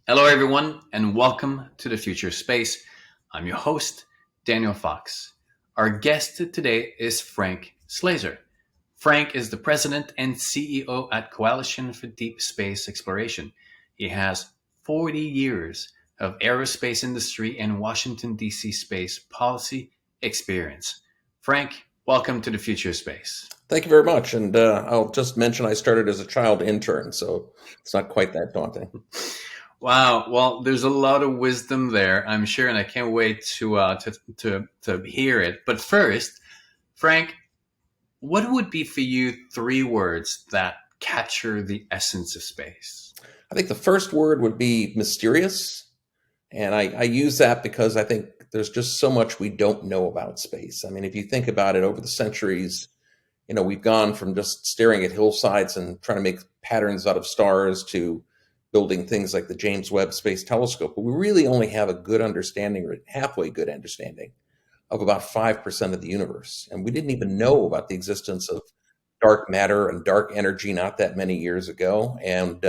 Hello, everyone, and welcome to the Future Space. I'm your host, Daniel Fox. Our guest today is Frank Slazer. Frank is the president and CEO at Coalition for Deep Space Exploration. He has 40 years of aerospace industry and Washington, D.C. space policy experience. Frank, welcome to the Future Space. Thank you very much. And I'll just mention I started as a child intern, so it's not quite that daunting. Wow. Well, there's a lot of wisdom there, I'm sure, and I can't wait to hear it. But first, Frank, what would be for you three words that capture the essence of space? I think the first word would be mysterious. And I use that because I think there's just so much we don't know about space. I mean, if you think about it over the centuries, we've gone from just staring at hillsides and trying to make patterns out of stars to building things like the James Webb Space Telescope. But we really only have a good understanding, or halfway good understanding, of about 5% of the universe. And we didn't even know about the existence of dark matter and dark energy not that many years ago. And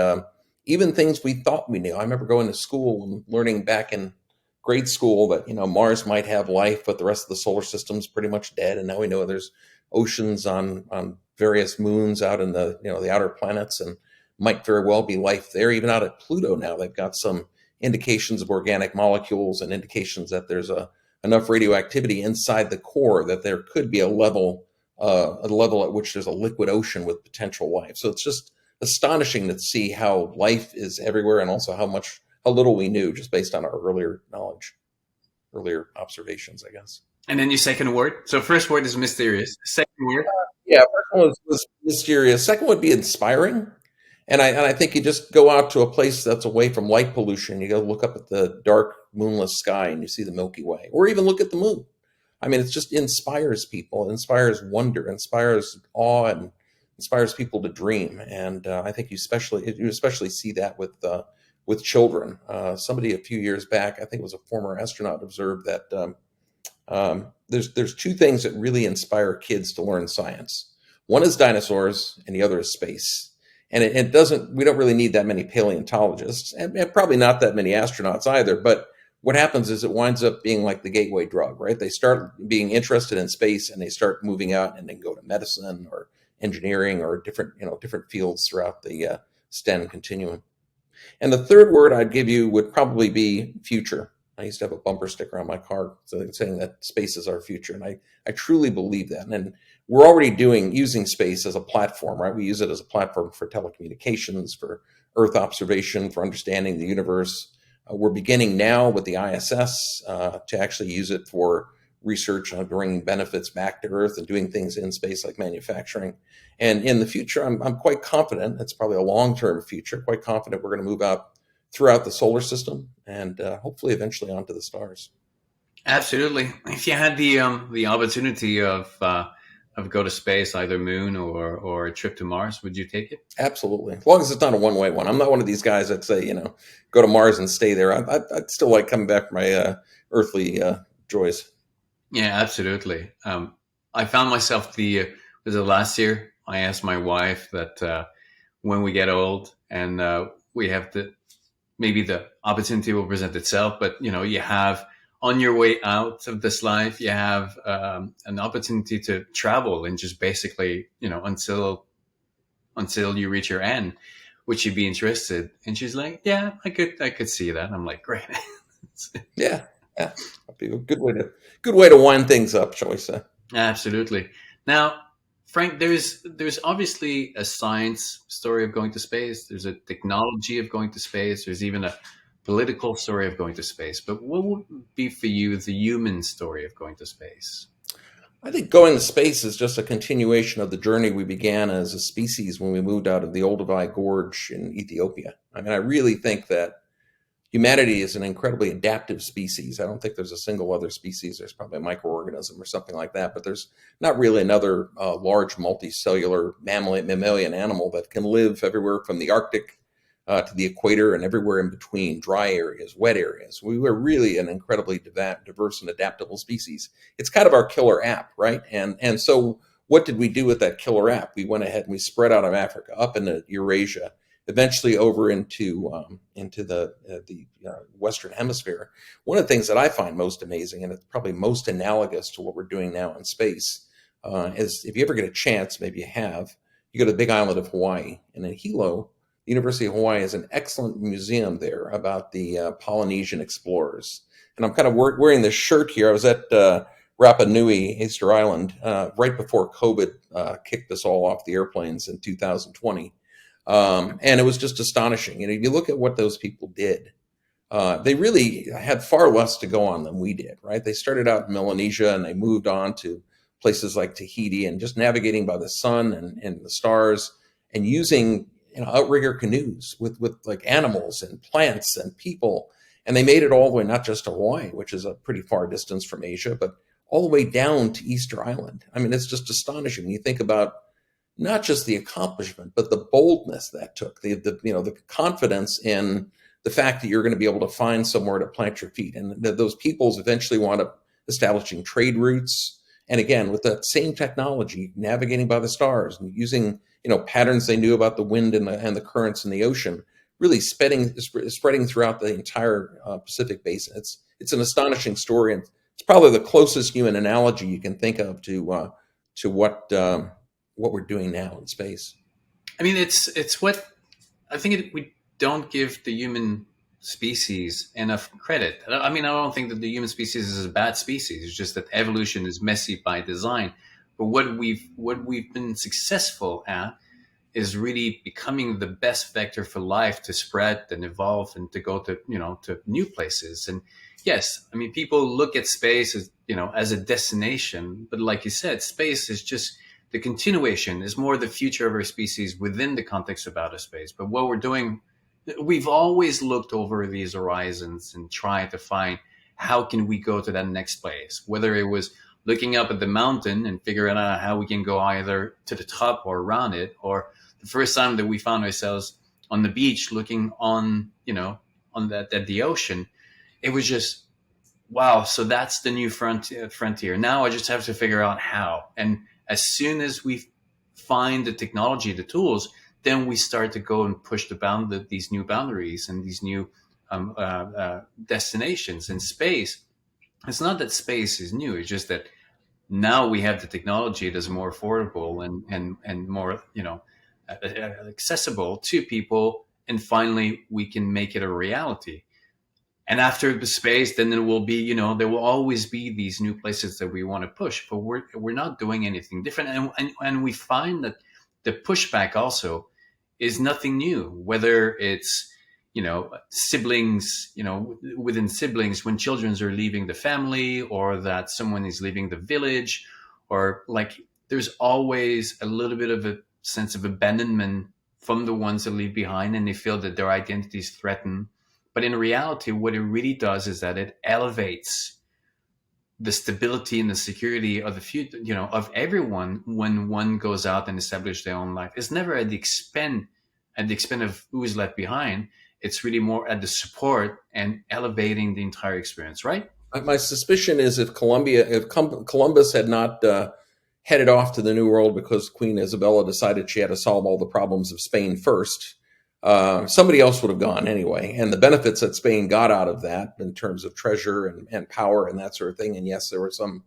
even things we thought we knew. I remember going to school and learning back in grade school that, Mars might have life, but the rest of the solar system's pretty much dead. And now we know there's oceans on various moons out in the outer planets, and might very well be life there. Even out at Pluto now, they've got some indications of organic molecules and indications that there's enough radioactivity inside the core that there could be a level at which there's a liquid ocean with potential life. So it's just astonishing to see how life is everywhere, and also how little we knew just based on our earlier knowledge, earlier observations, I guess. And then your second word. So first word is mysterious. Second word. Yeah, first one was mysterious. Second would be inspiring. And I think you just go out to a place that's away from light pollution. You go look up at the dark, moonless sky and you see the Milky Way, or even look at the moon. I mean, it just inspires people. It inspires wonder, inspires awe, and inspires people to dream. And I think you especially see that with children. Somebody a few years back, I think it was a former astronaut, observed that there's two things that really inspire kids to learn science. One is dinosaurs, and the other is space. And we don't really need that many paleontologists, and probably not that many astronauts either. But what happens is it winds up being like the gateway drug, right? They start being interested in space, and they start moving out, and then go to medicine or engineering or different fields throughout the STEM continuum. And the third word I'd give you would probably be future. I used to have a bumper sticker on my car saying that space is our future. And I truly believe that. And we're already using space as a platform, right? We use it as a platform for telecommunications, for Earth observation, for understanding the universe. We're beginning now with the ISS to actually use it for research on bringing benefits back to Earth and doing things in space like manufacturing. And in the future, I'm quite confident, it's probably a long-term future, quite confident we're going to move out throughout the solar system, and hopefully eventually onto the stars. Absolutely. If you had the opportunity of go to space, either moon or a trip to Mars, would you take it? Absolutely, as long as it's not a one-way one. I'm not one of these guys that say, go to Mars and stay there. I'd still like coming back for my earthly joys. Yeah, absolutely. I found myself was it last year? I asked my wife that when we get old and we have maybe the opportunity will present itself, but you have on your way out of this life, you have an opportunity to travel and just basically, until you reach your end, would you be interested? And she's like, yeah, I could see that. I'm like, great. Yeah. That'd be a good way to wind things up, shall we say? Absolutely. Now, Frank, there's obviously a science story of going to space. There's a technology of going to space. There's even a political story of going to space. But what would be for you the human story of going to space? I think going to space is just a continuation of the journey we began as a species when we moved out of the Olduvai Gorge in Ethiopia. I mean, I really think that humanity is an incredibly adaptive species. I don't think there's a single other species. There's probably a microorganism or something like that, but there's not really another large multicellular mammalian animal that can live everywhere from the Arctic to the equator and everywhere in between, dry areas, wet areas. We were really an incredibly diverse and adaptable species. It's kind of our killer app, right? And so what did we do with that killer app? We went ahead and we spread out of Africa up into Eurasia, eventually over into the Western Hemisphere. One of the things that I find most amazing, and it's probably most analogous to what we're doing now in space, is if you ever get a chance, maybe you have, you go to the Big Island of Hawaii, and in Hilo, the University of Hawaii has an excellent museum there about the Polynesian explorers. And I'm kind of wearing this shirt here. I was at Rapa Nui, Easter Island, right before COVID kicked us all off the airplanes in 2020. And it was just astonishing. You look at what those people did. They really had far less to go on than we did, right? They started out in Melanesia and they moved on to places like Tahiti and just navigating by the sun and the stars and using outrigger canoes with like animals and plants and people. And they made it all the way, not just to Hawaii, which is a pretty far distance from Asia, but all the way down to Easter Island. I mean, it's just astonishing when you think about not just the accomplishment, but the boldness that took, the confidence in the fact that you're going to be able to find somewhere to plant your feet. And those peoples eventually wound up establishing trade routes. And again, with that same technology, navigating by the stars and using patterns they knew about the wind and the currents in the ocean, really spreading throughout the entire Pacific Basin. It's an astonishing story, and it's probably the closest human analogy you can think of to what we're doing now in space. I mean, it's what I think we don't give the human species enough credit. I mean, I don't think that the human species is a bad species. It's just that evolution is messy by design. But what we've been successful at is really becoming the best vector for life to spread and evolve and to go to to new places. And yes, I mean, people look at space as as a destination, but like you said, space is just the continuation, is more the future of our species within the context of outer space. But what we're doing, we've always looked over these horizons and tried to find how can we go to that next place, whether it was looking up at the mountain and figuring out how we can go either to the top or around it, or the first time that we found ourselves on the beach looking on at the ocean, it was just, wow, so that's the new frontier. Now I just have to figure out how. And as soon as we find the technology, the tools, then we start to go and push these new boundaries and these new destinations in space. It's not that space is new. It's just that now we have the technology that's more affordable and more accessible to people, and finally we can make it a reality. And after the space, then there will be, there will always be these new places that we want to push, but we're not doing anything different. And we find that the pushback also is nothing new, whether it's, siblings, within siblings, when children are leaving the family, or that someone is leaving the village, or like there's always a little bit of a sense of abandonment from the ones that leave behind, and they feel that their identity is threatened. But in reality, what it really does is that it elevates the stability and the security of the future, of everyone when one goes out and establishes their own life. It's never at the expense of who is left behind. It's really more at the support and elevating the entire experience, right? My suspicion is if Columbus had not headed off to the New World because Queen Isabella decided she had to solve all the problems of Spain first, somebody else would have gone anyway. And the benefits that Spain got out of that in terms of treasure and power and that sort of thing. And yes, there were some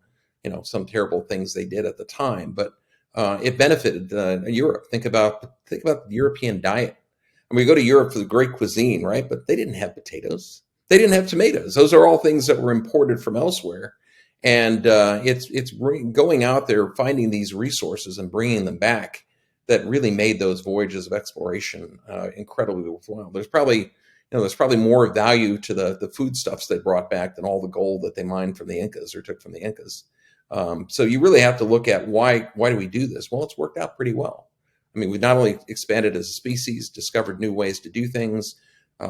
terrible things they did at the time, but it benefited Europe. Think about the European diet. I mean, we go to Europe for the great cuisine, right? But they didn't have potatoes. They didn't have tomatoes. Those are all things that were imported from elsewhere. And it's going out there, finding these resources and bringing them back that really made those voyages of exploration incredibly worthwhile. There's probably more value to the foodstuffs they brought back than all the gold that they mined from the Incas or took from the Incas. So you really have to look at why do we do this? Well, it's worked out pretty well. I mean, we've not only expanded as a species, discovered new ways to do things,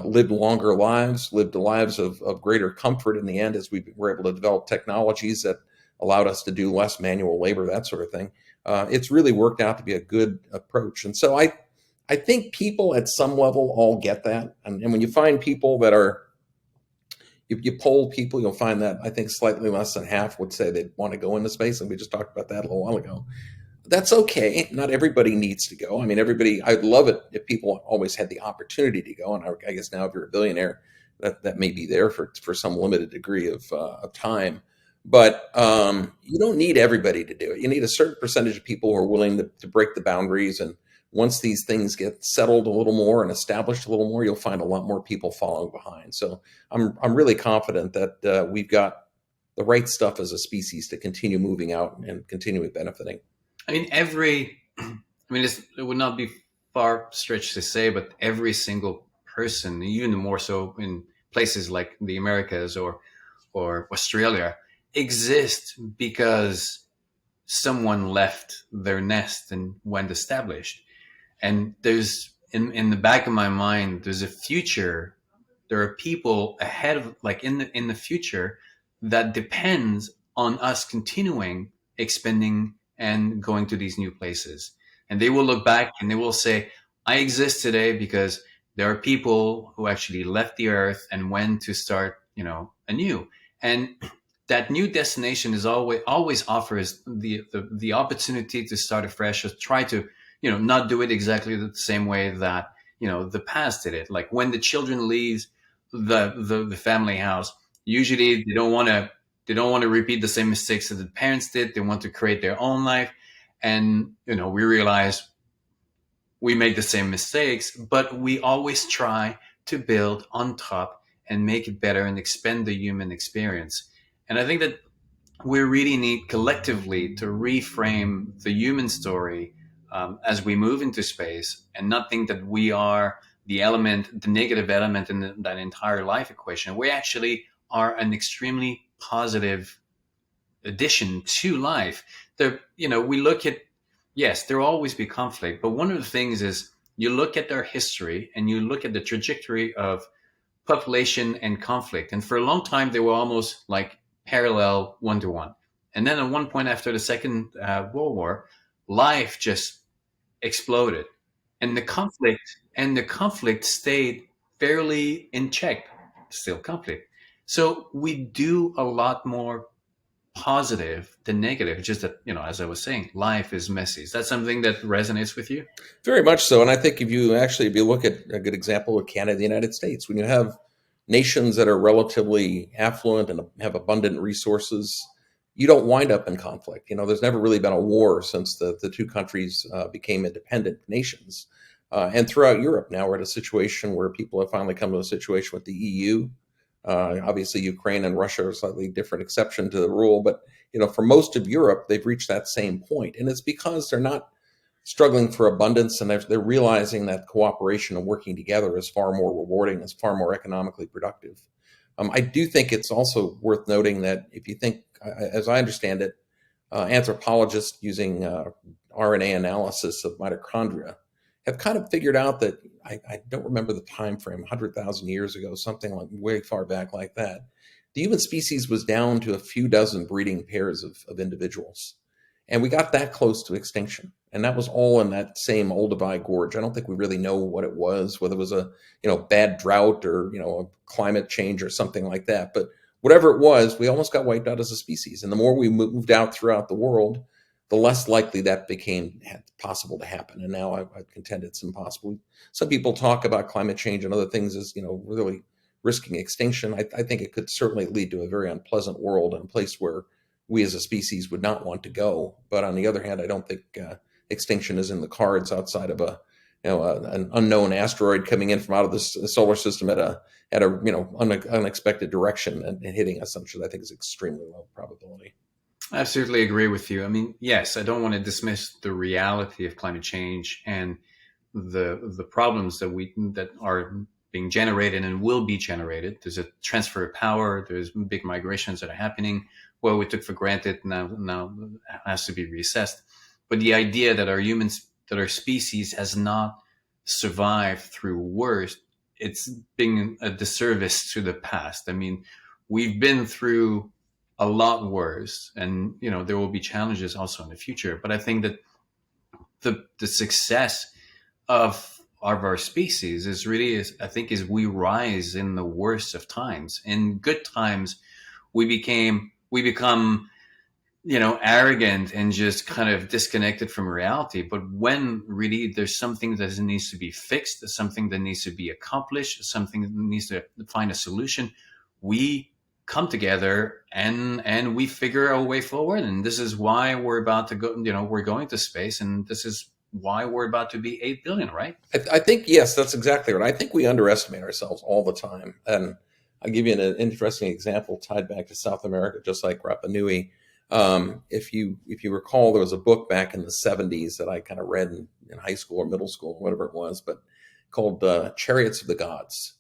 lived longer lives, lived lives of greater comfort in the end as we were able to develop technologies that allowed us to do less manual labor, that sort of thing. It's really worked out to be a good approach. And so I think people at some level all get that. And when you find people that are, if you poll people, you'll find that I think slightly less than half would say they'd want to go into space. And we just talked about that a little while ago. That's okay. Not everybody needs to go. I mean, I'd love it if people always had the opportunity to go, and I guess now if you're a billionaire, that may be there for some limited degree of time. But you don't need everybody to do it. You need a certain percentage of people who are willing to break the boundaries. And once these things get settled a little more and established a little more, you'll find a lot more people following behind. So I'm really confident that we've got the right stuff as a species to continue moving out and continue benefiting. I mean, it would not be far stretched to say, but every single person, even more so in places like the Americas or Australia, exist because someone left their nest and went established. And there's in the back of my mind, there's a future. There are people ahead of, like, in the future that depends on us continuing expanding and going to these new places. And they will look back and they will say, I exist today because there are people who actually left the earth and went to start, anew. And that new destination is always offers the opportunity to start afresh, or try to, not do it exactly the same way that, the past did it. Like when the children leaves the family house, usually they don't want to repeat the same mistakes that the parents did. They want to create their own life. And, we realize we make the same mistakes, but we always try to build on top and make it better and expand the human experience. And I think that we really need collectively to reframe the human story, as we move into space, and not think that we are the negative element in that entire life equation. We actually are an extremely positive addition to life. We look at, yes, there will always be conflict, but one of the things is you look at their history and you look at the trajectory of population and conflict. And for a long time, they were almost like parallel, one to one. And then at one point after the Second World War, life just exploded, and the conflict stayed fairly in check. Still conflict. So we do a lot more positive than negative. It's just that, as I was saying, life is messy. Is that something that resonates with you? Very much so. And I think if you look at a good example of Canada, the United States, when you have nations that are relatively affluent and have abundant resources, you don't wind up in conflict. There's never really been a war since the two countries became independent nations. And throughout Europe, now we're at a situation where people have finally come to a situation with the EU. Obviously, Ukraine and Russia are a slightly different exception to the rule, but for most of Europe, they've reached that same point, and it's because they're not struggling for abundance, and they're realizing that cooperation and working together is far more rewarding, is far more economically productive. I do think it's also worth noting that if you think, as I understand it, anthropologists using RNA analysis of mitochondria have kind of figured out that, I don't remember the time frame, 100,000 years ago, something like way far back like that, the human species was down to a few dozen breeding pairs of individuals. And we got that close to extinction. And that was all in that same Olduvai Gorge. I don't think we really know what it was, whether it was a bad drought or a climate change or something like that. But whatever it was, we almost got wiped out as a species. And the more we moved out throughout the world, the less likely that became possible to happen. And now I'd contend it's impossible. Some people talk about climate change and other things as really risking extinction. I think it could certainly lead to a very unpleasant world and a place where we as a species would not want to go. But on the other hand, I don't think extinction is in the cards outside of an unknown asteroid coming in from out of the solar system at a unexpected direction and hitting us, which I think is extremely low probability. I absolutely agree with you. I mean, yes, I don't want to dismiss the reality of climate change and the problems that are being generated and will be generated. There's a transfer of power. There's big migrations that are happening. Well, we took for granted now has to be reassessed. But the idea that our species has not survived through worse, it's being a disservice to the past. I mean, we've been through a lot worse, and there will be challenges also in the future. But I think that the success of our species is really, I think, is we rise in the worst of times. In good times, we become arrogant and just kind of disconnected from reality. But when really there's something that needs to be fixed, something that needs to be accomplished, something that needs to find a solution, we come together and we figure our way forward. And this is why we're about to go, we're going to space. And this is why we're about to be 8 billion, right? I think, yes, that's exactly right. I think we underestimate ourselves all the time. And I'll give you an interesting example tied back to South America, just like Rapa Nui. If you recall, there was a book back in the 70s that I kind of read in high school or middle school, whatever it was, but called Chariots of the Gods.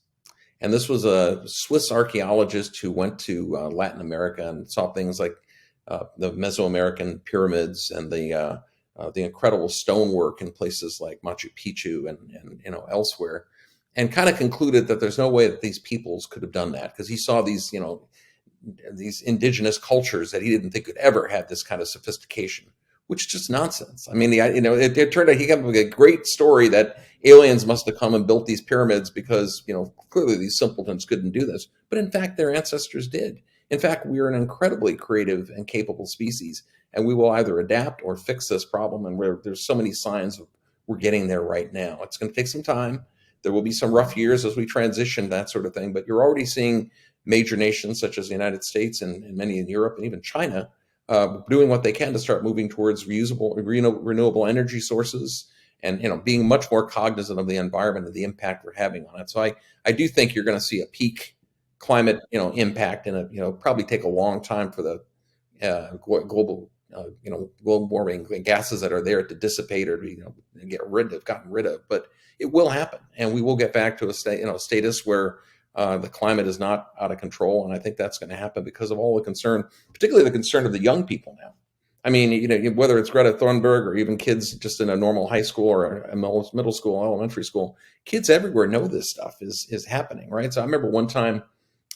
And this was a Swiss archaeologist who went to Latin America and saw things like the Mesoamerican pyramids and the incredible stonework in places like Machu Picchu and elsewhere, and kind of concluded that there's no way that these peoples could have done that, because he saw these indigenous cultures that he didn't think could ever have this kind of sophistication, which is just nonsense. I mean, it turned out he came up with a great story that aliens must have come and built these pyramids because, clearly these simpletons couldn't do this. But in fact, their ancestors did. In fact, we are an incredibly creative and capable species, and we will either adapt or fix this problem. And there's so many signs of we're getting there right now. It's going to take some time. There will be some rough years as we transition, that sort of thing. But you're already seeing major nations such as the United States and many in Europe and even China doing what they can to start moving towards renewable energy sources, and being much more cognizant of the environment and the impact we're having on it. So I do think you're going to see a peak climate impact, and probably take a long time for the global global warming gases that are there to dissipate or gotten rid of. But it will happen, and we will get back to a status where the climate is not out of control. And I think that's going to happen because of all the concern, particularly the concern of the young people now. I mean, whether it's Greta Thunberg or even kids just in a normal high school or a middle school, elementary school, kids everywhere know this stuff is happening, right? So I remember one time,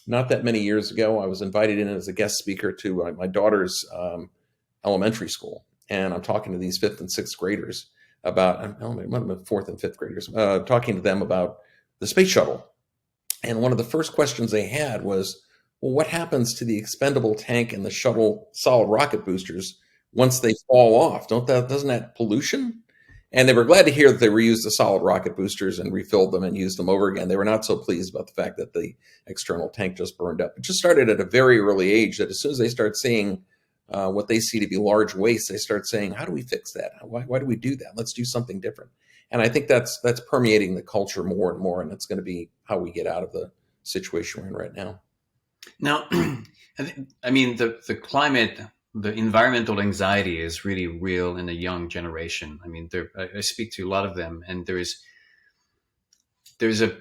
not that many years ago, I was invited in as a guest speaker to my daughter's elementary school, and I'm talking to these fifth and sixth graders about, it might have been fourth and fifth graders, talking to them about the space shuttle. And one of the first questions they had was, well, what happens to the expendable tank and the shuttle solid rocket boosters once they fall off? Doesn't that pollution? And they were glad to hear that they reused the solid rocket boosters and refilled them and used them over again. They were not so pleased about the fact that the external tank just burned up. It just started at a very early age, that as soon as they start seeing what they see to be large waste, they start saying, how do we fix that? Why do we do that? Let's do something different. And I think that's permeating the culture more and more, and it's going to be how we get out of the situation we're in right now. Now, I mean, the climate, the environmental anxiety is really real in the young generation. I mean, I speak to a lot of them, and there's a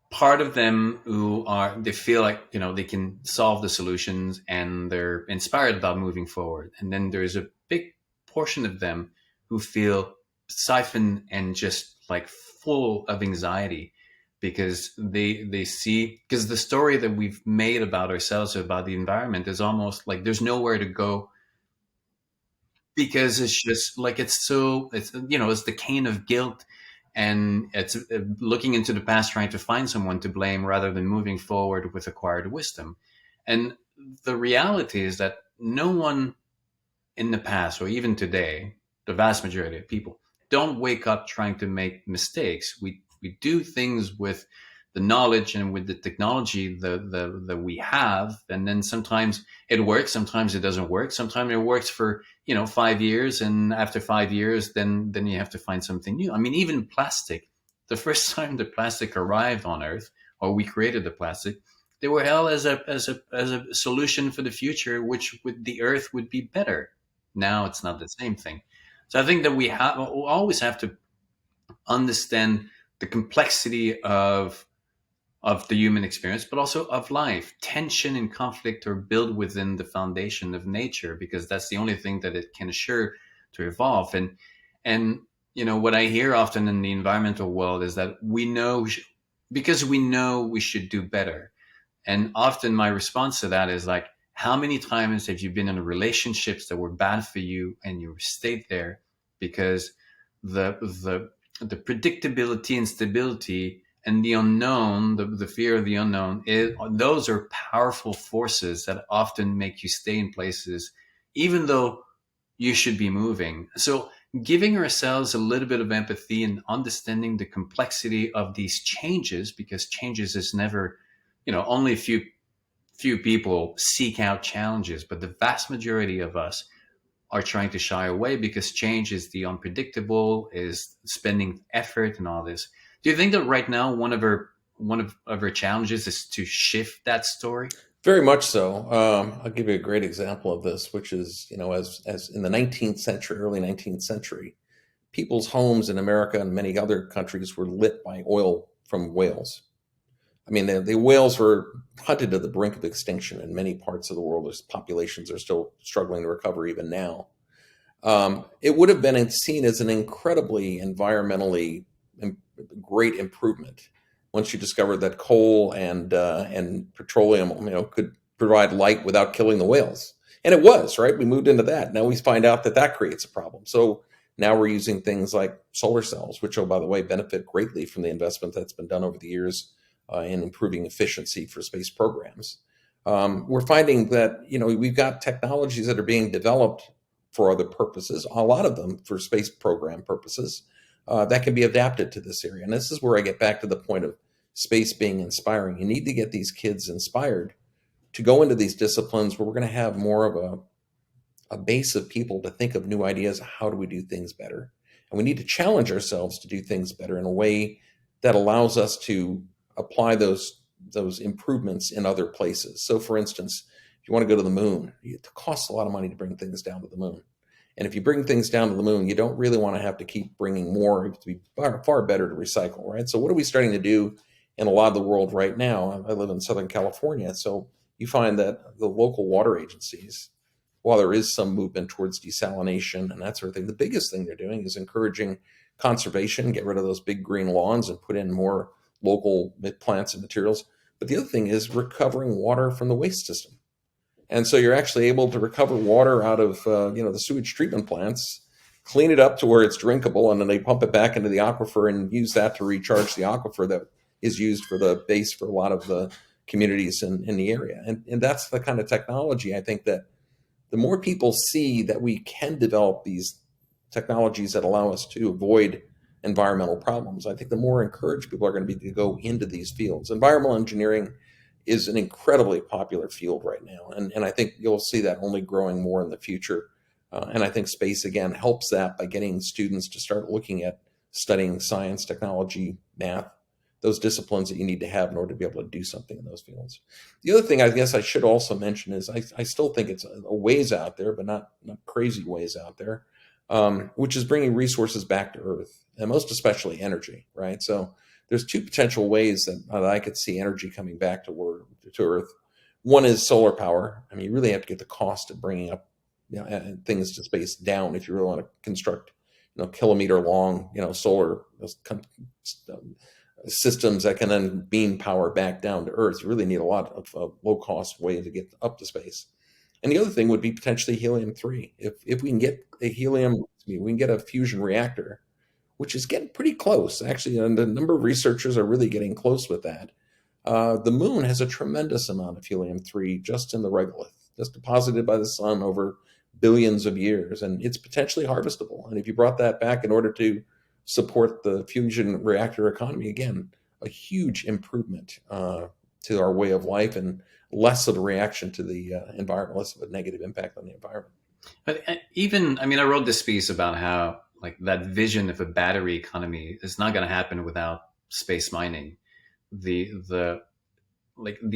part of them who they feel like, they can solve the solutions and they're inspired about moving forward. And then there's a big portion of them who feel siphoned and just like full of anxiety, because they see, because the story that we've made about ourselves, about the environment, is almost like there's nowhere to go, because it's just like it's the cane of guilt, and it's looking into the past, trying to find someone to blame rather than moving forward with acquired wisdom. And the reality is that no one in the past, or even today, the vast majority of people don't wake up trying to make mistakes. We do things with the knowledge and with the technology that we have, and then sometimes it works, sometimes it doesn't work. Sometimes it works for 5 years, and after 5 years, then you have to find something new. I mean, even plastic. The first time the plastic arrived on Earth, or we created the plastic, they were held as a solution for the future, which with the Earth would be better. Now it's not the same thing. So I think that we always have to understand the complexity of the human experience, but also of life. Tension and conflict are built within the foundation of nature, because that's the only thing that it can assure to evolve. And what I hear often in the environmental world is that we know, because we know we should do better. And often my response to that is like, how many times have you been in relationships that were bad for you and you stayed there because the predictability and stability and the unknown, the fear of the unknown, those are powerful forces that often make you stay in places even though you should be moving. So giving ourselves a little bit of empathy and understanding the complexity of these changes, because changes is never, only a few people seek out challenges, but the vast majority of us are trying to shy away because change is the unpredictable, is spending effort and all this. Do you think that right now one of our challenges is to shift that story? Very much so. I'll give you a great example of this, which is, as in the 19th century, early 19th century, people's homes in America and many other countries were lit by oil from whales. I mean, the whales were hunted to the brink of extinction in many parts of the world. There's populations are still struggling to recover even now. It would have been seen as an incredibly environmentally great improvement once you discovered that coal and petroleum, could provide light without killing the whales. And it was right. We moved into that. Now we find out that that creates a problem. So now we're using things like solar cells, which, oh, by the way, benefit greatly from the investment that's been done over the years in improving efficiency for space programs. We're finding that we've got technologies that are being developed for other purposes, a lot of them for space program purposes, that can be adapted to this area. And this is where I get back to the point of space being inspiring. You need to get these kids inspired to go into these disciplines where we're going to have more of a base of people to think of new ideas. How do we do things better? And we need to challenge ourselves to do things better in a way that allows us to apply those improvements in other places. So, for instance, if you want to go to the moon, it costs a lot of money to bring things down to the moon. And if you bring things down to the moon, you don't really want to have to keep bringing more. It would be far, far better to recycle, right? So what are we starting to do in a lot of the world right now? I live in Southern California, so you find that the local water agencies, while there is some movement towards desalination and that sort of thing, the biggest thing they're doing is encouraging conservation, get rid of those big green lawns and put in more local plants and materials. But the other thing is recovering water from the waste system. And so you're actually able to recover water out of the sewage treatment plants, clean it up to where it's drinkable, and then they pump it back into the aquifer and use that to recharge the aquifer that is used for the base for a lot of the communities in the area. And that's the kind of technology I think that the more people see that we can develop these technologies that allow us to avoid environmental problems, I think the more encouraged people are going to be to go into these fields. Environmental engineering is an incredibly popular field right now. And I think you'll see that only growing more in the future. And I think space, again, helps that by getting students to start looking at studying science, technology, math, those disciplines that you need to have in order to be able to do something in those fields. The other thing I guess I should also mention is I still think it's a ways out there, but not crazy ways out there, which is bringing resources back to Earth, and most especially energy, right? So there's two potential ways that I could see energy coming back to Earth. One is solar power. I mean, you really have to get the cost of bringing up things to space down if you really want to construct kilometer long solar systems that can then beam power back down to Earth. You really need a lot of low cost way to get up to space. And the other thing would be potentially helium-3. If we can get we can get a fusion reactor, which is getting pretty close, actually, and a number of researchers are really getting close with that. The moon has a tremendous amount of helium-3 just in the regolith, just deposited by the sun over billions of years, and it's potentially harvestable. And if you brought that back in order to support the fusion reactor economy, again, a huge improvement to our way of life and less of a reaction to the environment, less of a negative impact on the environment. But I wrote this piece about how like that vision of a battery economy is not going to happen without space mining. The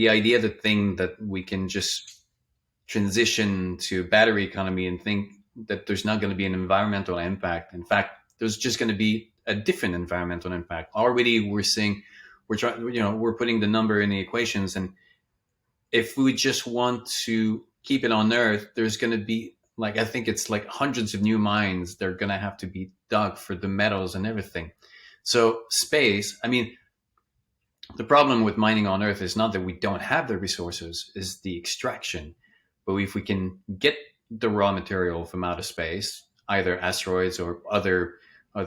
idea that we can just transition to battery economy and think that there's not going to be an environmental impact. In fact, there's just going to be a different environmental impact. Already we're seeing, we're putting the number in the equations, and if we just want to keep it on Earth, there's going to be I think it's like hundreds of new mines. They're going to have to be dug for the metals and everything. So space, the problem with mining on Earth is not that we don't have the resources, is the extraction. But if we can get the raw material from outer space, either asteroids or other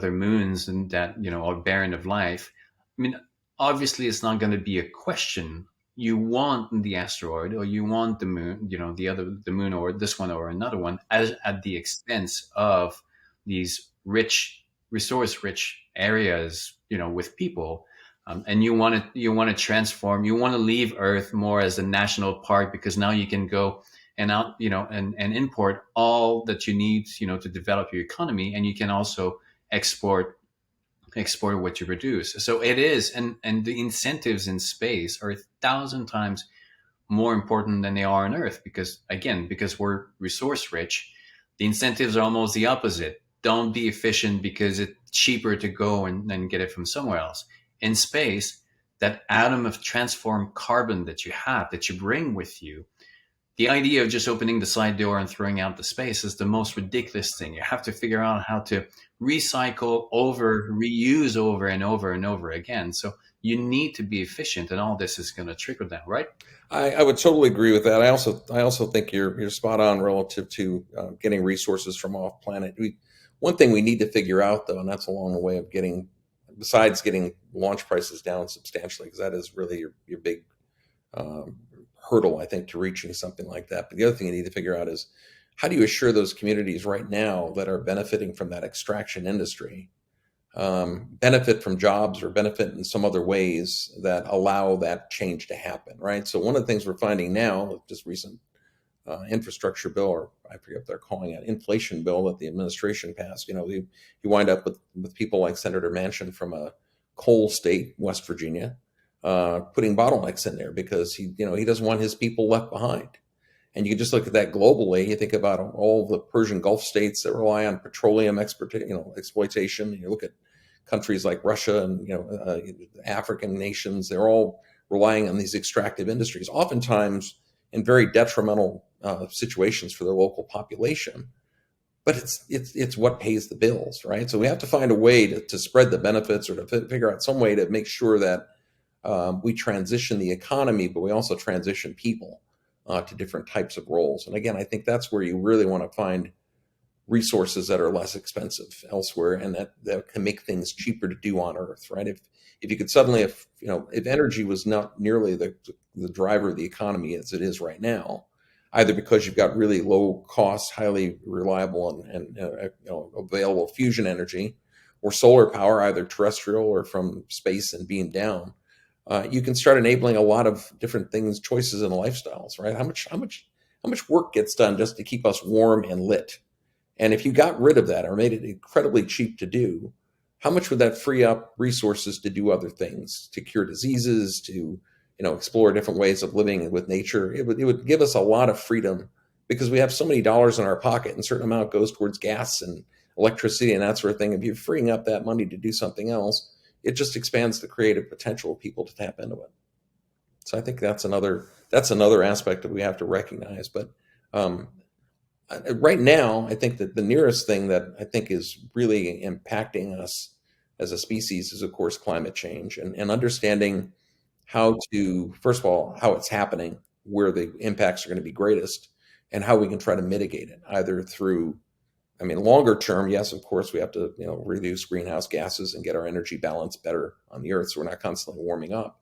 moons and that, are barren of life, obviously it's not going to be a question you want the asteroid or you want the moon, the moon or this one or another one, as at the expense of these rich, resource-rich areas, with people. And you want to transform. You want to leave Earth more as a national park, because now you can go and out, and import all that you need, to develop your economy, and you can also export what you produce. So it is, and the incentives in space are 1,000 times more important than they are on Earth, because again, because we're resource rich, the incentives are almost the opposite. Don't be efficient because it's cheaper to go and then get it from somewhere else. In space, that atom of transformed carbon that you have, that you bring with you, the idea of just opening the side door and throwing out the space is the most ridiculous thing. You have to figure out how to recycle over, reuse over and over and over again. So you need to be efficient, and all this is going to trickle down, right? I would totally agree with that. I also think you're spot on relative to getting resources from off planet. One thing we need to figure out though, and that's along the way of getting, besides getting launch prices down substantially, because that is really your big um, hurdle, I think, to reaching something like that. But the other thing you need to figure out is, how do you assure those communities right now that are benefiting from that extraction industry benefit from jobs or benefit in some other ways that allow that change to happen, right? So one of the things we're finding now, just recent infrastructure bill, or I forget what they're calling it, inflation bill that the administration passed, you wind up with people like Senator Manchin from a coal state, West Virginia, putting bottlenecks in there because he doesn't want his people left behind. And you can just look at that globally. You think about all the Persian Gulf states that rely on petroleum exploitation. You look at countries like Russia and African nations. They're all relying on these extractive industries, oftentimes in very detrimental situations for their local population. But it's what pays the bills, right? So we have to find a way to spread the benefits, or to figure out some way to make sure that we transition the economy, but we also transition people to different types of roles. And again, I think that's where you really want to find resources that are less expensive elsewhere, and that can make things cheaper to do on Earth, right? If you could suddenly, if energy was not nearly the driver of the economy as it is right now, either because you've got really low cost, highly reliable and available fusion energy, or solar power, either terrestrial or from space and beamed down, you can start enabling a lot of different things, choices, and lifestyles, right? How much work gets done just to keep us warm and lit? And if you got rid of that or made it incredibly cheap to do, how much would that free up resources to do other things, to cure diseases, to explore different ways of living with nature? It would give us a lot of freedom, because we have so many dollars in our pocket, and a certain amount goes towards gas and electricity and that sort of thing. If you're freeing up that money to do something else, it just expands the creative potential of people to tap into it. So I think that's another aspect that we have to recognize. But um, right now, I think that the nearest thing that I think is really impacting us as a species is, of course, climate change, and understanding how to, first of all, how it's happening, where the impacts are going to be greatest, and how we can try to mitigate it, either through, I mean, longer term, yes, of course, we have to, reduce greenhouse gases and get our energy balance better on the Earth, so we're not constantly warming up.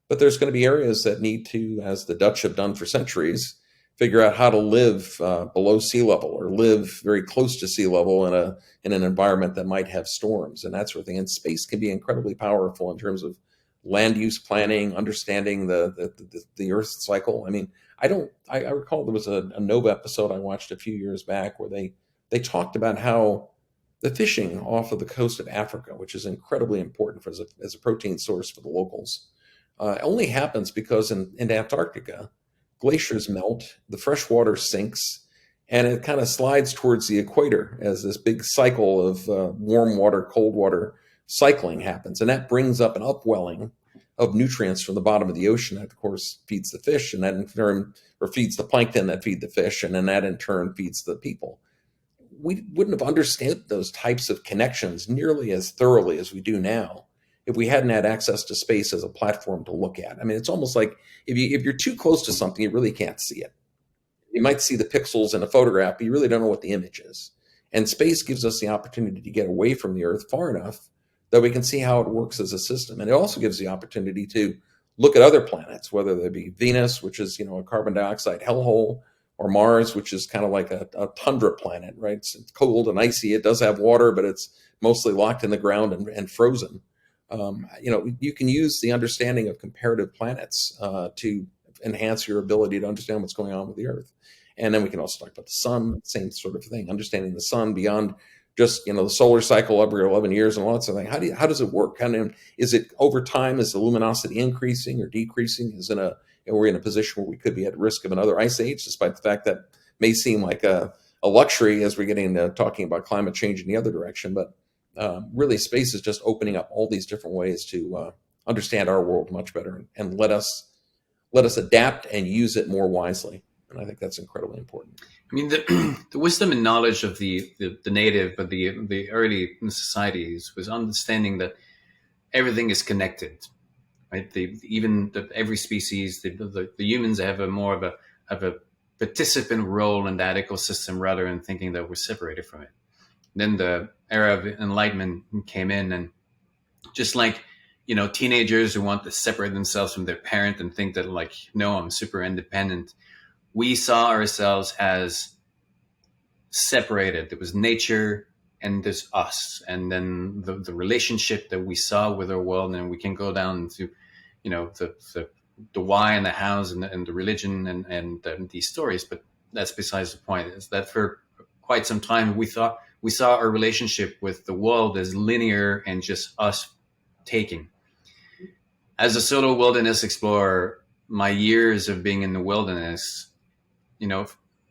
But there's going to be areas that need to, as the Dutch have done for centuries, figure out how to live below sea level, or live very close to sea level in an environment that might have storms and that sort of thing. And space can be incredibly powerful in terms of land use planning, understanding the Earth's cycle. I mean, I recall there was a Nova episode I watched a few years back where they talked about how the fishing off of the coast of Africa, which is incredibly important as a protein source for the locals, only happens because in Antarctica, glaciers melt, the fresh water sinks, and it kind of slides towards the equator as this big cycle of warm water, cold water cycling happens. And that brings up an upwelling of nutrients from the bottom of the ocean that, of course, feeds the fish, and that in turn, or feeds the plankton that feed the fish, and then that in turn feeds the people. We wouldn't have understood those types of connections nearly as thoroughly as we do now if we hadn't had access to space as a platform to look at. I mean, it's almost like if you're too close to something, you really can't see it. You might see the pixels in a photograph, but you really don't know what the image is. And space gives us the opportunity to get away from the Earth far enough that we can see how it works as a system. And it also gives the opportunity to look at other planets, whether they be Venus, which is a carbon dioxide hellhole, or Mars, which is kind of like a tundra planet, right? It's cold and icy. It does have water, but it's mostly locked in the ground and frozen. You can use the understanding of comparative planets to enhance your ability to understand what's going on with the Earth. And then we can also talk about the sun, same sort of thing, understanding the sun beyond just the solar cycle every 11 years and lots of things. How does it work? Is it over time? Is the luminosity increasing or decreasing? We're in a position where we could be at risk of another ice age, despite the fact that may seem like a luxury as we're getting into talking about climate change in the other direction. But really, space is just opening up all these different ways to understand our world much better and let us adapt and use it more wisely. And I think that's incredibly important. I mean, the wisdom and knowledge of the native, but the early societies was understanding that everything is connected, right? Every species, the humans have a participant role in that ecosystem rather than thinking that we're separated from it. Then the era of enlightenment came in, and just like teenagers who want to separate themselves from their parent and think that like, no, I'm super independent. We saw ourselves as separated. There was nature and there's us, and then the relationship that we saw with our world, and we can go down to the why and the hows and the religion and these stories. But that's besides the point. Is that for quite some time we saw our relationship with the world as linear and just us taking. As a solo wilderness explorer, my years of being in the wilderness,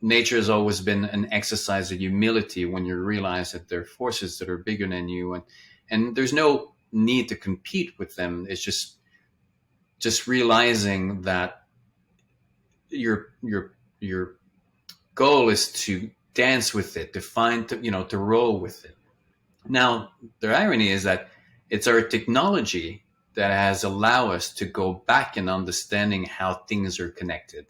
nature has always been an exercise of humility when you realize that there are forces that are bigger than you, and there's no need to compete with them. It's just realizing that your goal is to dance with it, to roll with it. Now, the irony is that it's our technology that has allowed us to go back in understanding how things are connected.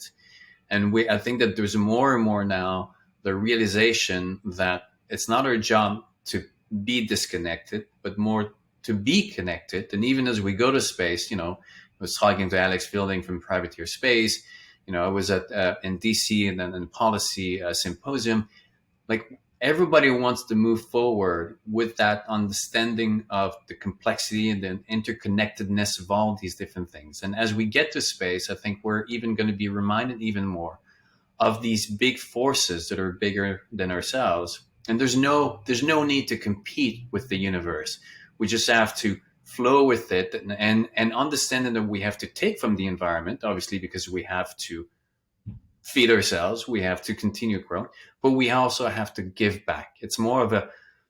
And I think that there's more and more now the realization that it's not our job to be disconnected, but more to be connected. And even as we go to space, I was talking to Alex Fielding from Privateer Space. I was at in DC and then in policy symposium. Like, everybody wants to move forward with that understanding of the complexity and the interconnectedness of all these different things. And as we get to space, I think we're even going to be reminded even more of these big forces that are bigger than ourselves. And there's no need to compete with the universe. We just have to flow with it and understanding that we have to take from the environment, obviously, because we have to feed ourselves, we have to continue growing, but we also have to give back. It's more of a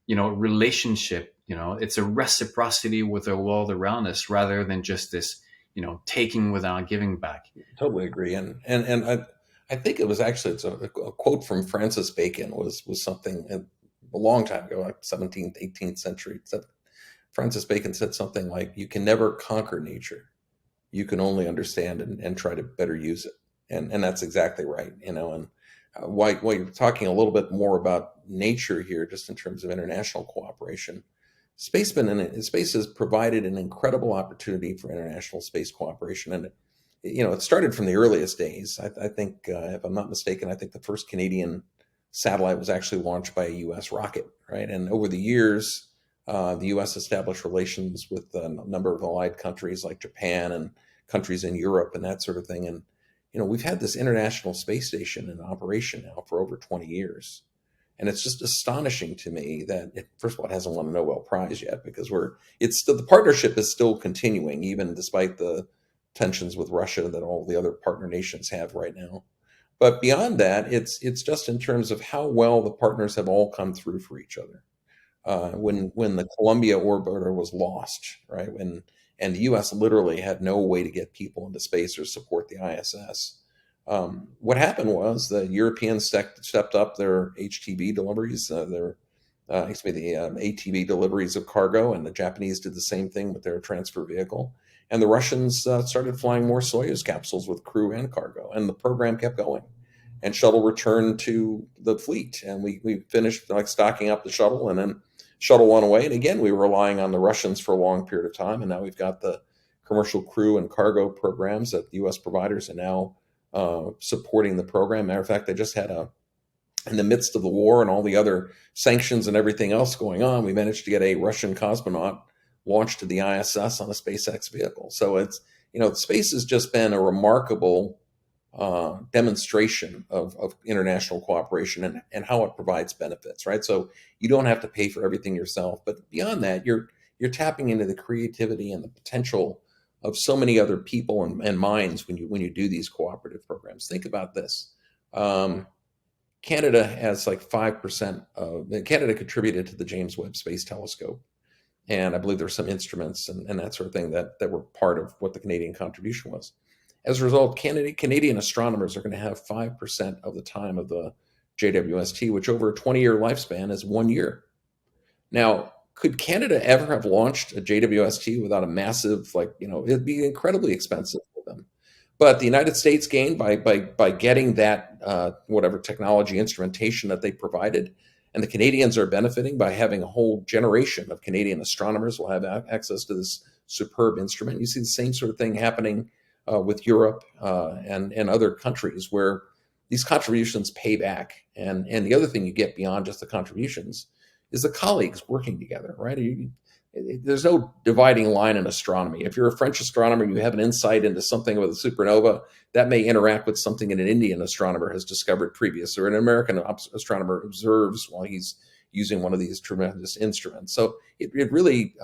relationship. It's a reciprocity with the world around us rather than just this taking without giving back. Totally agree. And I think it was actually, it's a quote from Francis Bacon was something a long time ago, like 17th, 18th century. Francis Bacon said something like, you can never conquer nature. You can only understand and try to better use it. And that's exactly right. And while you're talking a little bit more about nature here, just in terms of international cooperation, space has provided an incredible opportunity for international space cooperation. And it started from the earliest days. I think, if I'm not mistaken, I think the first Canadian satellite was actually launched by a U.S. rocket, right? And over the years, the U.S. established relations with a number of allied countries like Japan and countries in Europe and that sort of thing. And we've had this International Space Station in operation now for over 20 years. And it's just astonishing to me that first of all, it hasn't won a Nobel Prize yet, because the partnership is still continuing, even despite the tensions with Russia that all the other partner nations have right now. But beyond that, it's just in terms of how well the partners have all come through for each other. When the Columbia orbiter was lost, right? And the U.S. literally had no way to get people into space or support the ISS. What happened was the Europeans stepped up their HTV deliveries, the ATV deliveries of cargo, and the Japanese did the same thing with their transfer vehicle. And the Russians started flying more Soyuz capsules with crew and cargo, and the program kept going. And shuttle returned to the fleet, and we finished stocking up the shuttle, and then shuttle went away. And again, we were relying on the Russians for a long period of time, and now we've got the commercial crew and cargo programs that U.S. providers are now supporting the program. Matter of fact, they just had in the midst of the war and all the other sanctions and everything else going on, we managed to get a Russian cosmonaut launched to the ISS on a SpaceX vehicle. So it's, space has just been a remarkable demonstration of international cooperation and how it provides benefits, right? So you don't have to pay for everything yourself, but beyond that, you're tapping into the creativity and the potential of so many other people and minds when you do these cooperative programs. Think about this. Canada has like 5% Canada contributed to the James Webb Space Telescope. And I believe there's some instruments and that sort of thing that were part of what the Canadian contribution was. As a result, Canadian astronomers are going to have 5% of the time of the JWST, which over a 20-year lifespan is 1 year. Now, could Canada ever have launched a JWST without a massive, it'd be incredibly expensive for them. But the United States gained by getting that whatever technology instrumentation that they provided, and the Canadians are benefiting by having a whole generation of Canadian astronomers will have access to this superb instrument. You see the same sort of thing happening with Europe and other countries where these contributions pay back. And the other thing you get beyond just the contributions is the colleagues working together, right? There's no dividing line in astronomy. If you're a French astronomer, you have an insight into something with a supernova that may interact with something an Indian astronomer has discovered previous, or an American astronomer observes while he's using one of these tremendous instruments. So it really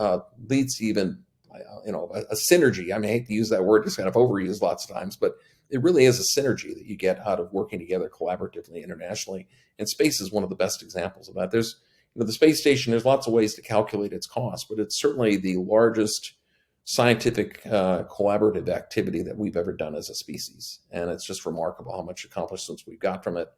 leads to even a synergy. I mean, I hate to use that word; it's kind of overused lots of times, but it really is a synergy that you get out of working together collaboratively internationally. And space is one of the best examples of that. There's the space station, there's lots of ways to calculate its cost, but it's certainly the largest scientific collaborative activity that we've ever done as a species. And it's just remarkable how much accomplishments we've got from it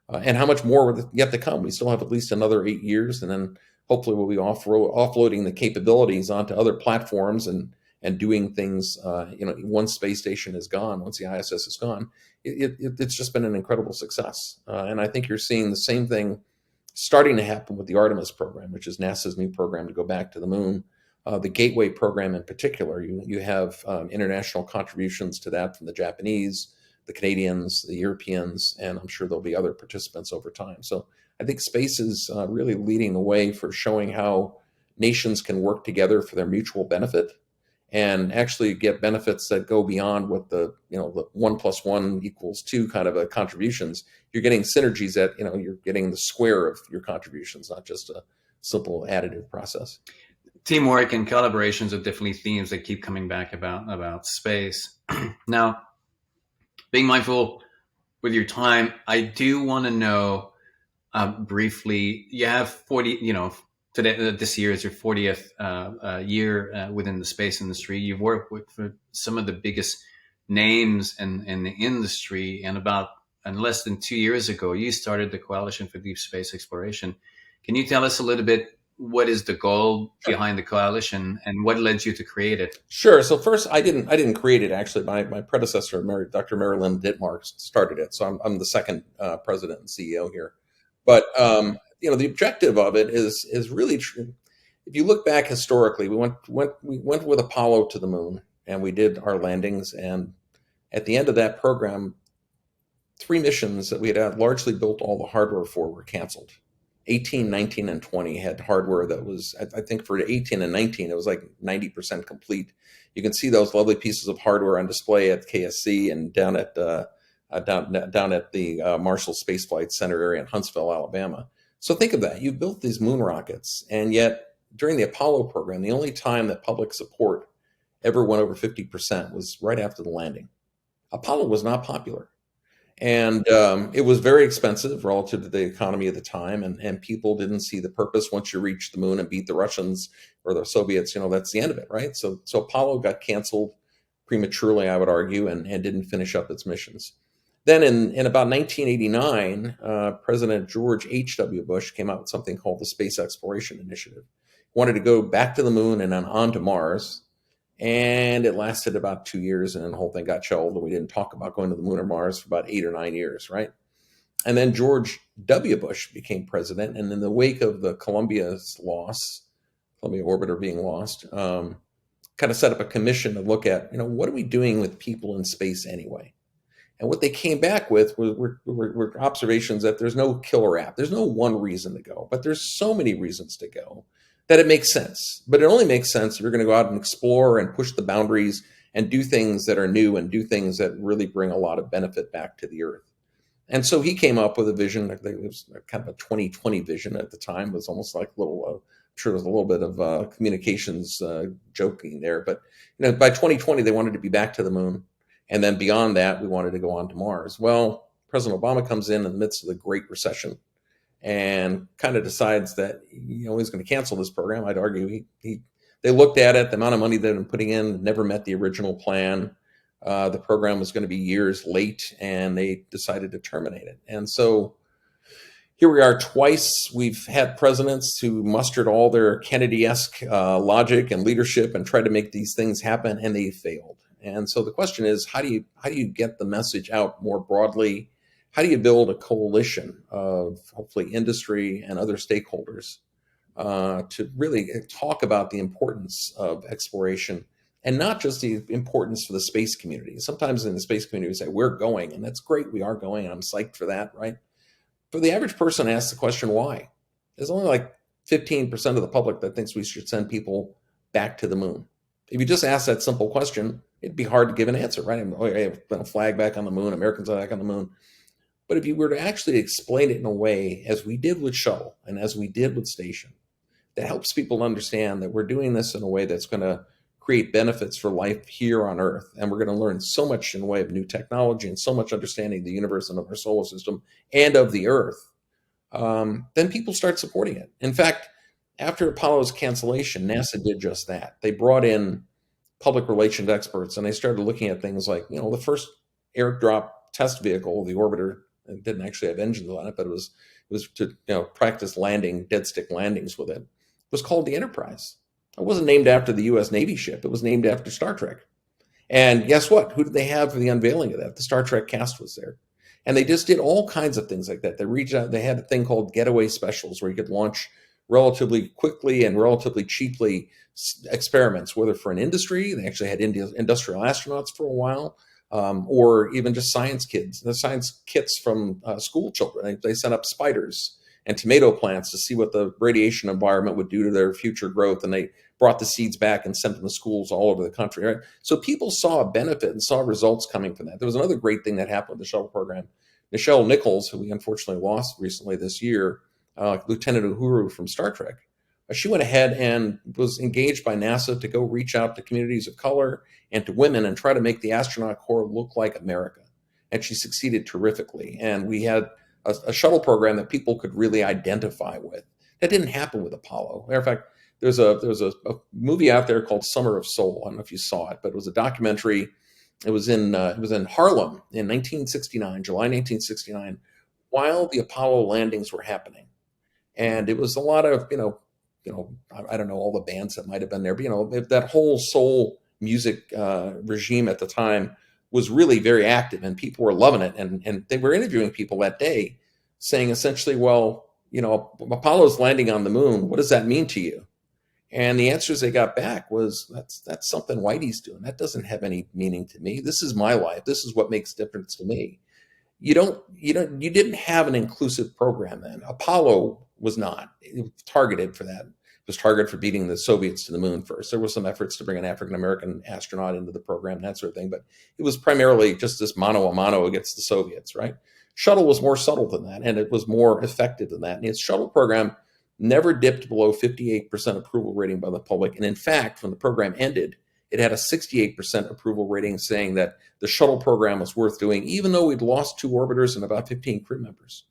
and how much more yet to come. We still have at least another 8 years, and then hopefully we'll be offloading the capabilities onto other platforms and doing things, once space station is gone, once the ISS is gone, it's just been an incredible success. And I think you're seeing the same thing starting to happen with the Artemis program, which is NASA's new program to go back to the moon. The Gateway program in particular, you have international contributions to that from the Japanese, the Canadians, the Europeans, and I'm sure there'll be other participants over time. So I think space is really leading the way for showing how nations can work together for their mutual benefit and actually get benefits that go beyond what the 1 + 1 = 2 kind of a contributions. You're getting synergies that, you're getting the square of your contributions, not just a simple additive process. Teamwork and collaborations are definitely themes that keep coming back about space. Now, being mindful with your time, I do want to know briefly, you have 40, today, this year is your 40th year within the space industry. You've worked with some of the biggest names in the industry, and less than 2 years ago, you started the Coalition for Deep Space Exploration. Can you tell us a little bit, what is the goal behind the coalition and what led you to create it? Sure. So first, I didn't create it. Actually, my predecessor, Dr. Mary Lynn Dittmar, started it. So I'm the second president and CEO here. But the objective of it is really true. If you look back historically, we went with Apollo to the moon, and we did our landings. And at the end of that program, 3 missions that we had largely built all the hardware for were canceled. 18, 19, and 20 had hardware that was, I think for 18 and 19, it was like 90% complete. You can see those lovely pieces of hardware on display at KSC and down at the Marshall Space Flight Center area in Huntsville, Alabama. So think of that. You built these moon rockets, and yet during the Apollo program, the only time that public support ever went over 50% was right after the landing. Apollo was not popular. And it was very expensive relative to the economy of the time, and people didn't see the purpose. Once you reach the moon and beat the Russians or the Soviets, that's the end of it, right? So Apollo got canceled prematurely, I would argue, and didn't finish up its missions. Then in about 1989, President George H.W. Bush came out with something called the Space Exploration Initiative. He wanted to go back to the moon and then on to Mars. And it lasted about 2 years, and then the whole thing got shelved, and we didn't talk about going to the moon or Mars for about 8 or 9 years, right? And then George W. Bush became president, and in the wake of the Columbia orbiter being lost, kind of set up a commission to look at, what are we doing with people in space anyway? And what they came back with were observations that there's no killer app. There's no one reason to go, but there's so many reasons to go that it makes sense. But it only makes sense if you're going to go out and explore and push the boundaries and do things that are new and do things that really bring a lot of benefit back to the Earth. And so he came up with a vision. I think it was kind of a 2020 vision at the time. It was almost like a little, I'm sure there was a little bit of communications joking there. But by 2020, they wanted to be back to the moon. And then beyond that, we wanted to go on to Mars. Well, President Obama comes in the midst of the Great Recession and kind of decides that he's going to cancel this program. I'd argue they looked at it, the amount of money they've been putting in never met the original plan. The program was going to be years late, and they decided to terminate it. And so here we are twice. We've had presidents who mustered all their Kennedy-esque logic and leadership and tried to make these things happen, and they failed. And so the question is, how do you get the message out more broadly? How do you build a coalition of hopefully industry and other stakeholders to really talk about the importance of exploration, and not just the importance for the space community? Sometimes in the space community, we say, we're going, and that's great. We are going, and I'm psyched for that, right? For the average person, asks the question, why? There's only like 15% of the public that thinks we should send people back to the moon. If you just ask that simple question, it'd be hard to give an answer, right? I have been a flag back on the moon, Americans are back on the moon. But if you were to actually explain it in a way, as we did with Shuttle and as we did with Station, that helps people understand that we're doing this in a way that's going to create benefits for life here on Earth. And we're going to learn so much in the way of new technology and so much understanding of the universe and of our solar system and of the Earth, then people start supporting it. In fact, after Apollo's cancellation, NASA did just that. They brought in public relations experts, and they started looking at things like, the first airdrop test vehicle, the orbiter, it didn't actually have engines on it, but it was to practice landing, dead stick landings with it. It was called the Enterprise. It wasn't named after the U.S. Navy ship. It was named after Star Trek. And guess what? Who did they have for the unveiling of that? The Star Trek cast was there. And they just did all kinds of things like that. They reached out. They had a thing called getaway specials where you could launch relatively quickly and relatively cheaply experiments, whether for an industry. They actually had industrial astronauts for a while, or even just science kids, the science kits from school children. They set up spiders and tomato plants to see what the radiation environment would do to their future growth. And they brought the seeds back and sent them to schools all over the country. Right? So people saw a benefit and saw results coming from that. There was another great thing that happened with the shuttle program. Nichelle Nichols, who we unfortunately lost recently this year, Lieutenant Uhuru from Star Trek, she went ahead and was engaged by NASA to go reach out to communities of color and to women and try to make the astronaut corps look like America. And she succeeded terrifically. And we had a shuttle program that people could really identify with. That didn't happen with Apollo. Matter of fact, there's a movie out there called Summer of Soul. I don't know if you saw it, but it was a documentary. It was in Harlem in 1969, July 1969, while the Apollo landings were happening. And it was a lot of, I don't know all the bands that might have been there, but, that whole soul music regime at the time was really very active, and people were loving it. And they were interviewing people that day saying essentially, well, Apollo's landing on the moon, what does that mean to you? And the answers they got back was, that's something Whitey's doing. That doesn't have any meaning to me. This is my life. This is what makes difference to me. You didn't have an inclusive program then. Apollo was not. It was targeted for that. It was targeted for beating the Soviets to the moon first. There were some efforts to bring an African-American astronaut into the program, that sort of thing, but it was primarily just this mano a mano against the Soviets, right? Shuttle was more subtle than that, and it was more effective than that. And its shuttle program never dipped below 58% approval rating by the public. And in fact, when the program ended, it had a 68% approval rating, saying that the shuttle program was worth doing, even though we'd lost 2 orbiters and about 15 crew members.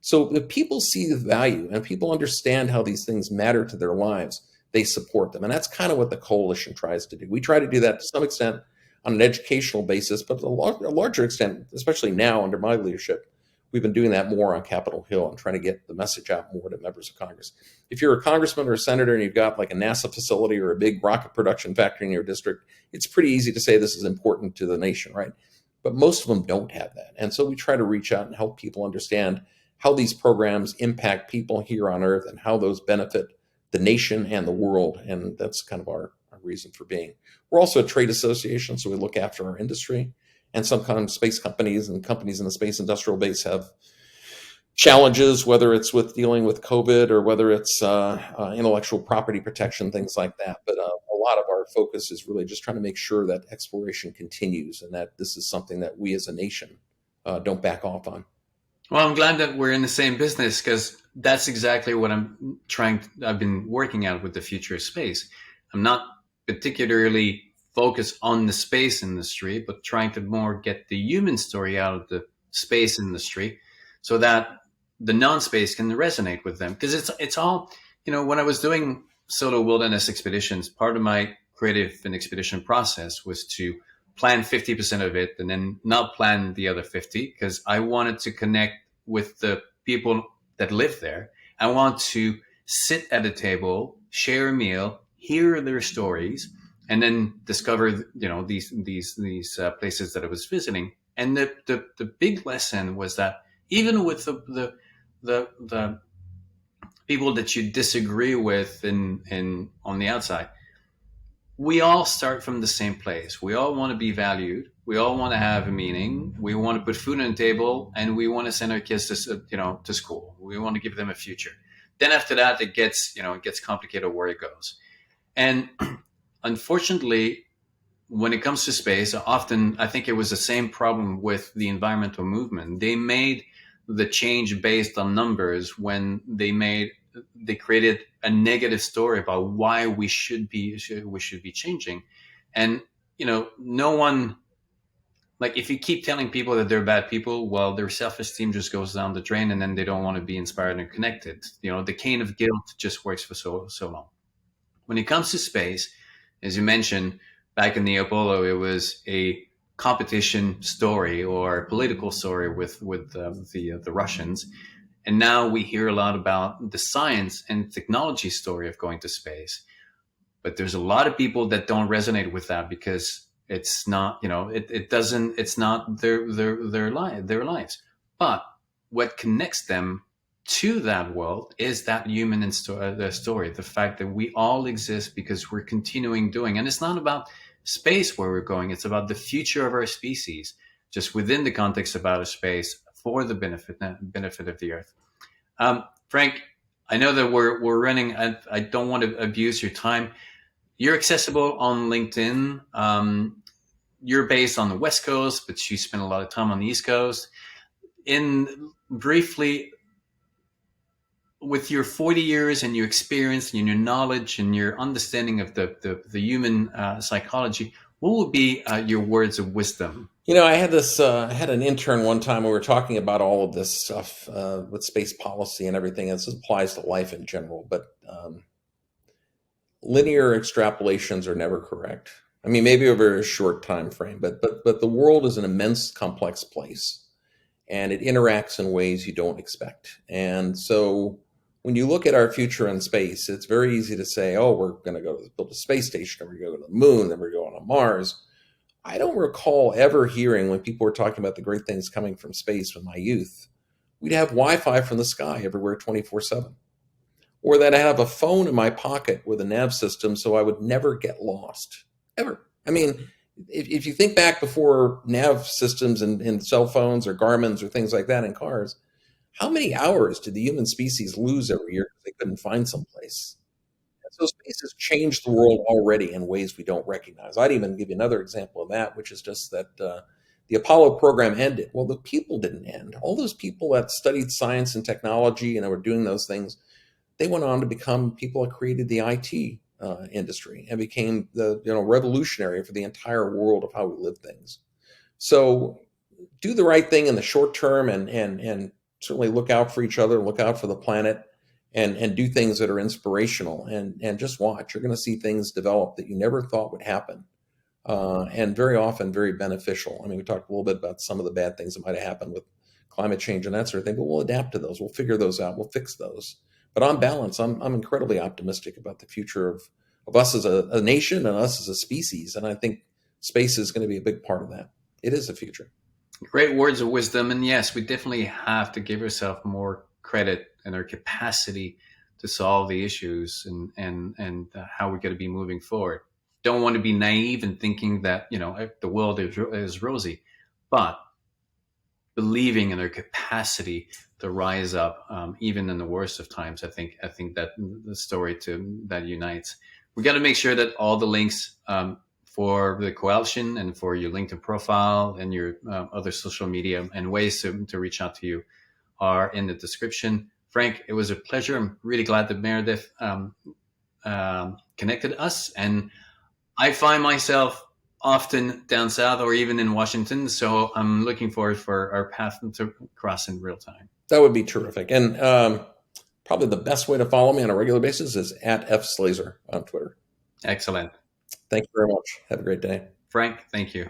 So if people see the value and people understand how these things matter to their lives, they support them. And that's kind of what the coalition tries to do. We try to do that to some extent on an educational basis, but to a larger extent, especially now under my leadership, we've been doing that more on Capitol Hill and trying to get the message out more to members of Congress. If you're a congressman or a senator and you've got like a NASA facility or a big rocket production factory in your district, it's pretty easy to say this is important to the nation, right? But most of them don't have that. And so we try to reach out and help people understand how these programs impact people here on Earth and how those benefit the nation and the world. And that's kind of our reason for being. We're also a trade association, so we look after our industry. And sometimes space companies and companies in the space industrial base have challenges, whether it's with dealing with COVID or whether it's intellectual property protection, things like that. But a lot of our focus is really just trying to make sure that exploration continues and that this is something that we as a nation don't back off on. Well, I'm glad that we're in the same business because that's exactly what I've been working out with the future of space. I'm not particularly focused on the space industry, but trying to more get the human story out of the space industry so that the non-space can resonate with them. Because it's all, when I was doing solo wilderness expeditions, part of my creative and expedition process was to plan 50% of it and then not plan the other 50 because I wanted to connect with the people that live there. I want to sit at a table, share a meal, hear their stories, and then discover, these places that I was visiting. And the big lesson was that even with the people that you disagree with in on the outside, we all start from the same place. We all want to be valued. We all want to have a meaning. We want to put food on the table, and we want to send our kids to school. We want to give them a future. Then after that, it gets complicated where it goes. And unfortunately, when it comes to space, often I think it was the same problem with the environmental movement. They made the change based on numbers when they created a negative story about why we should be changing. And no one, like, if you keep telling people that they're bad people, well, their self-esteem just goes down the drain, and then they don't want to be inspired and connected. The cane of guilt just works for so long. When it comes to space, as you mentioned, back in the Apollo, it was a competition story or a political story with the Russians. And now we hear a lot about the science and technology story of going to space. But there's a lot of people that don't resonate with that because it's not, it's not their lives. But what connects them to that world is that human story, the fact that we all exist because we're continuing doing. And it's not about space where we're going. It's about the future of our species, just within the context of outer space for the benefit of the Earth. Frank, I know that we're running. I don't want to abuse your time. You're accessible on LinkedIn. You're based on the West Coast, but you spend a lot of time on the East Coast. Briefly, with your 40 years and your experience and your knowledge and your understanding of the human psychology, what would be your words of wisdom? I had I had an intern one time. We were talking about all of this stuff with space policy and everything. And this applies to life in general, but linear extrapolations are never correct. I mean, maybe over a short time frame, but the world is an immense, complex place, and it interacts in ways you don't expect. And so, when you look at our future in space, it's very easy to say, "Oh, we're going to build a space station, and we're going to go to the moon, then we're going to Mars." I don't recall ever hearing when people were talking about the great things coming from space in my youth, we'd have Wi-Fi from the sky everywhere 24/7. Or that I have a phone in my pocket with a nav system so I would never get lost. Ever. I mean, if you think back before nav systems and cell phones or Garmin's or things like that in cars, how many hours did the human species lose every year because they couldn't find someplace? So space has changed the world already in ways we don't recognize. I'd even give you another example of that, which is just that the Apollo program ended. Well, the people didn't end. All those people that studied science and technology and were doing those things, they went on to become people that created the IT industry and became the revolutionary for the entire world of how we live things. So do the right thing in the short term and certainly look out for each other, look out for the planet, and do things that are inspirational and just watch. You're going to see things develop that you never thought would happen. And very often very beneficial. I mean, we talked a little bit about some of the bad things that might have happened with climate change and that sort of thing, but we'll adapt to those. We'll figure those out. We'll fix those. But on balance, I'm incredibly optimistic about the future of us as a nation and us as a species. And I think space is going to be a big part of that. It is the future. Great words of wisdom. And yes, we definitely have to give ourselves more credit and our capacity to solve the issues and how we're going to be moving forward. don't want to be naive in thinking that, the world is rosy, but believing in their capacity to rise up, even in the worst of times. I think that the story that unites. We got to make sure that all the links, for the coalition and for your LinkedIn profile and your other social media and ways to reach out to you are in the description. Frank, it was a pleasure. I'm really glad that Meredith connected us, and I find myself often down south or even in Washington, so I'm looking forward for our path to cross in real time. That would be terrific. And probably the best way to follow me on a regular basis is at F. Slazer on Twitter. Excellent. Thank you very much. Have a great day. Frank, thank you.